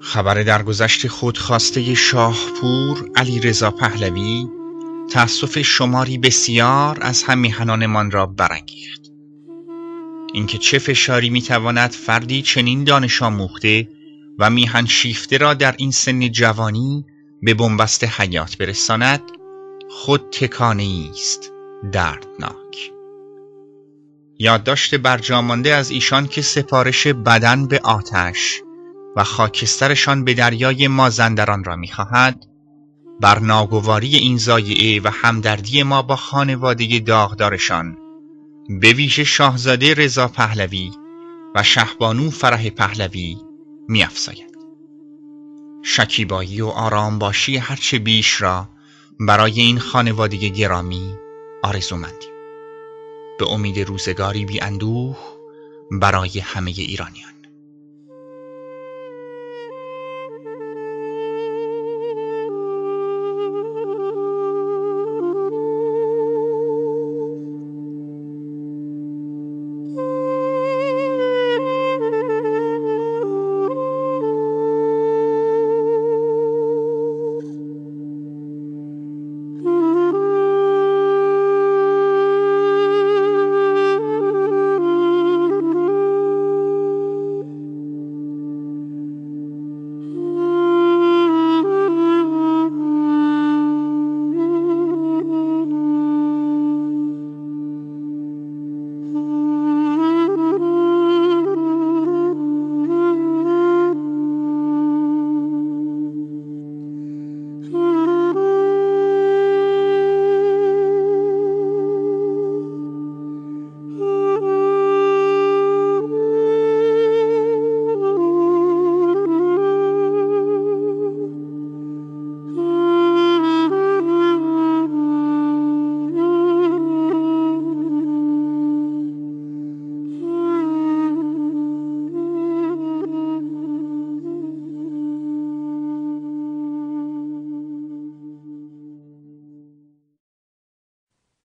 خبر درگذشت خودخواسته شاهپور علیرضا پهلوی تأسف شماری بسیار از هم میهنانمان را برانگیخت. اینکه چه فشاری میتواند فردی چنین دانش آموخته و میهن شیفته را در این سن جوانی به بنبست حیات برساند خود تکانه‌ای است دردناک. یادداشت برجامانده از ایشان که سپارش بدن به آتش و خاکسترشان به دریای مازندران را می‌خواهد، بر ناگواری این ضایعه و همدردی ما با خانواده داغدارشان، به ویژه شاهزاده رضا پهلوی و شهبانو فرح پهلوی می‌افزاید. شکیبایی و آرامباشی هرچه بیش را برای این خانواده گرامی آرزومندیم. به امید روزگاری بی اندوه برای همه ایرانیان.